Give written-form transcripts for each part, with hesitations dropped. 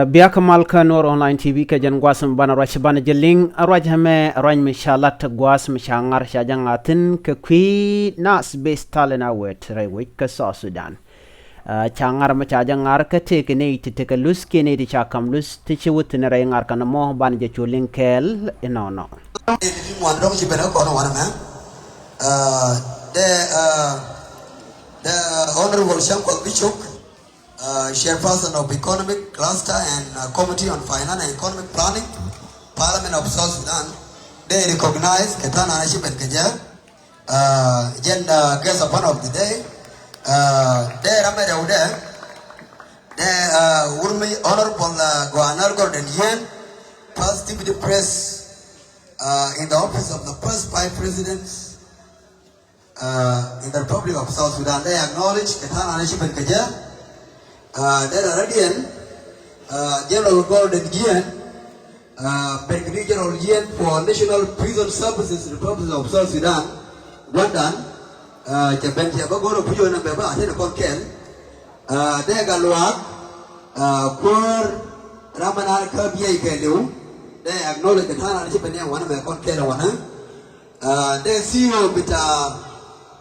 biak malka Nuer online tv ka jan gwasam bana rach bana jeling raj hame raj mishalat gwas mishangar shajangatin ka kwi nas bestalena wet rewik ka South Sudan changar ma chajangar ka teke ne titeka lus kene di chakam lus tichi wutin re ngar kana mo ban je chulin kel inono the Honorable Shankar Bishop, Chairperson of Economic Cluster and Committee on Finance and Economic Planning, Parliament of South Sudan, they recognize Ketana Nashib and Kaja, agenda guest upon of the day. They Ramada Ude, they Urmi Honorable Guanar Gordon Yen, First Deputy Press in the office of the first 5 presidents. In the Republic of South Sudan, they acknowledge Ketana Nashib and Kaja. Then Aradian, General Gordon Gian, Brigadier General Gian for National Prison Services, Republic of South Sudan, London, Jabentia Bagoro Puyo and Beba, Atena Konken, Degaluak, Kur Ramanar Kabia Kelu, they acknowledge Ketana Nashib and one of the Konken, they CEO with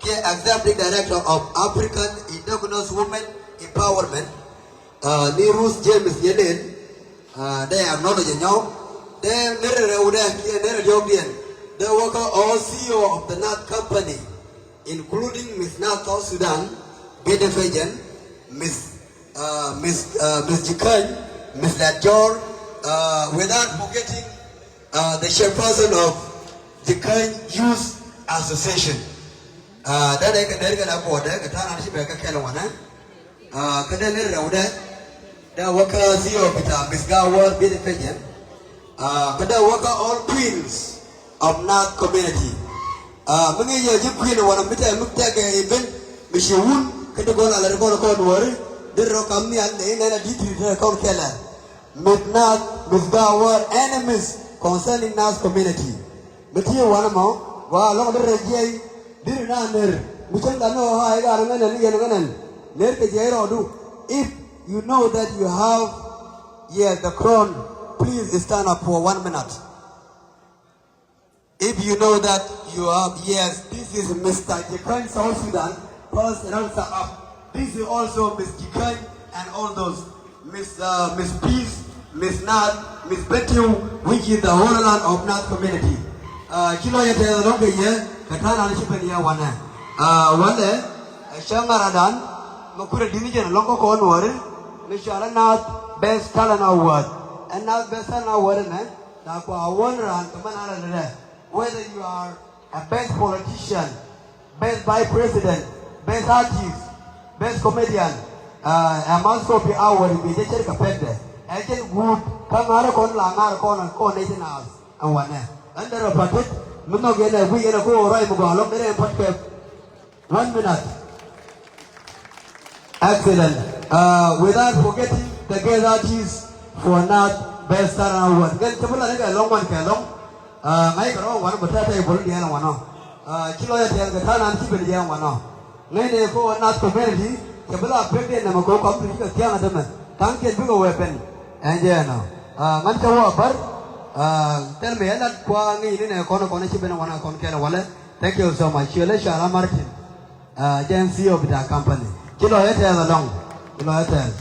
Executive Director of African Indigenous Women Empowerment, Nirus James Yedin, they acknowledge now. They the worker or CEO of the Naath company, including Miss Naath South Sudan, Bedefajan, Miss Jikan, Miss Lajor, without forgetting the chairperson of Jikan Youth Association. That I can get a border, a town of Shibaka Kalawana. Kadel Rauda, the worker CEO of Miss Gawar, Biddy Fajan, but the worker all queens of Naath community. Many years you queen one of the Mutaka event, Mishun, Katagola, Laragona Conway, the Rokami and the Inner called Keller, Miss Naath, Miss Gawar, enemies concerning Naath community. But here one more, while long the if you know that you have the crown, please stand up for 1 minute. If you know that you have, yes, this is Mr. Jikan South Sudan, first answer up. This is also Miss Jikan and all those Miss Peace, Miss Naath, Miss Betty, which is the whole land of Naath community. Kilo yete longer year. Katana Nishipania wana. Wale, Shamaradan, Makura Division, Loco Conway, Mishala Naath, Best Talent Award. And now Best Talent Award, Nakwa wonder and Kamana. Whether you are a best politician, best vice president, best artist, best comedian, a Moscow Award in the Kapete. Agent Wood, Kamara Kon Langar Kon and Kon 18 hours. And one. Under a packet. We are going to go right now. 1 minute. Excellent. Without forgetting the guest artists for Naath Best Talent Award. Then the long one can long. I go one but that I will be one. Kilo the Talent keep it young one. Lady for Naath community, the Bella pregnant and go complete the Canada. Thank you, big weapon. And yeah, now. Mankawa, tell me that Kwani in a corner connection and one on Kerawale. Thank you so much. You're Shala Martin, CEO of the company. Kilo Etel along. Kilo Etel.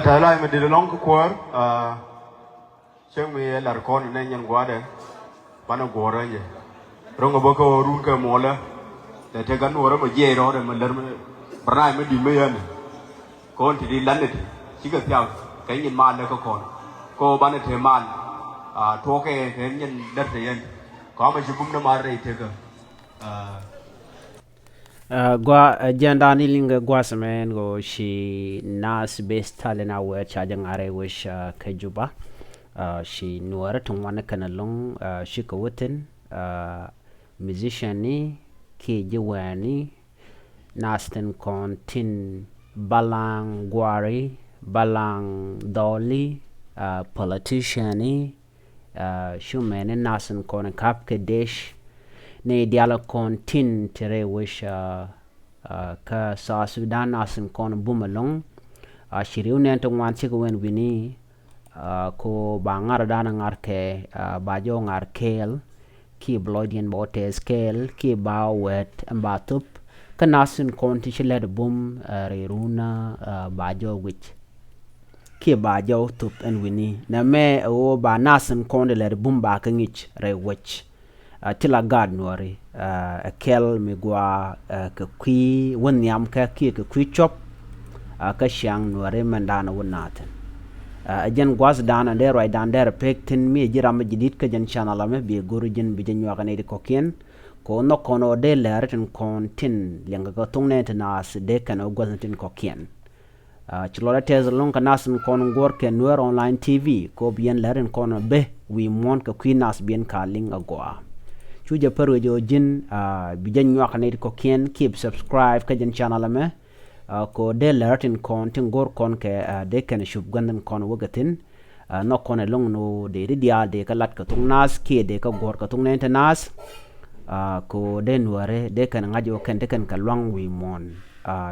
Tala me did a long core. Show me a larcon in Indian water. Panagora. Rongaboko Ruka Mola. The Tegan or a Jay or a Malerme. Prime di mayan, kon ti di landet, siga tiaw, kayin man le ko ban te man, toke kayin dat yen, ko ma jibum na mare tega. Gwa agenda ni linga gwasmen go shi nas best talent awe chajang are wish kajuba, shi Nuer tungwana kanalong shi kawutin, musician ni ki jiwani. Nasten Kontin Balang Gwari, Balang Dolly, politician, Shuman and Nasen Kon Kapke Dish, Ne Diala Kontin Tere wish ka sa Sudan asin kon bumalong shiriu ne to wan chi ko wen wini ko ba ngar dana ngar ke ba jo ngar kel ki bloidien bote scale ki ba wet ba tup kanasin kon ti led bum reruna ba jo wich ki ba jo tup en wini na me o ba nasin kon led bum ba ka ngich re wich tila gad nori a kel mi gwa ka kwi won yam ka ki ka kwi chop ka shang nori mandana wonaten jen gwas dana der right dan der pektin mi jiram jidit ka jen channel me bi guru jen bi jen wakane di kokien ko no kono de Läär tin kontin lenga ko tungne nas de kan o gwatin kokien chlola tez long kanas kon gor ke Nuer online tv ko bien Läär kono be wi mon ka kwinas bien kaling agwa chuja perwe jo jin bi jen wakane di kokien keep subscribe ka jen channel me ko de Läär tin kon tin gor kon ke de kan shub gandan kon wagatin no kon long no de dia de ka lat ka tungnas ke de ka gor ka tungne nas ko de Nuer de kan ngajo kan de kan kalwang wi mon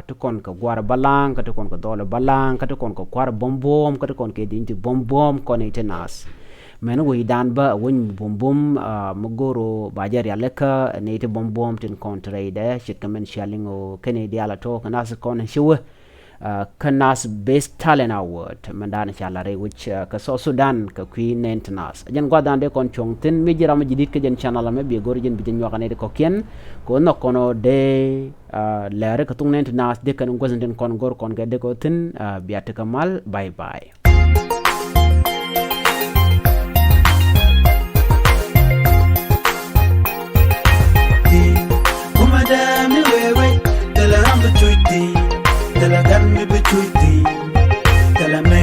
to kon ka gwar balang ka to kon ka dole balang ka to kon ka kwar bombom ka to kon ke dinti bombom kon nas men wi dan ba won bombom mogoro bajar ya leka ne te bombom tin kontre de shit kamen shalingo kene dia la to kana se kon shiwe kanas best talent award mandana shalare which ka so Sudan ka queen maintenance jen gwadan de kon chongtin mi jira ma jidit ka jen channel me bi gor jen bi jen wakane de kokien ko no kono de Läär ka tung maintenance de kan ngozenden kon gor kon ga de ko tin biate kamal bye bye. Madame, we tell her I'm the truth, tell her got me be truth, tell her me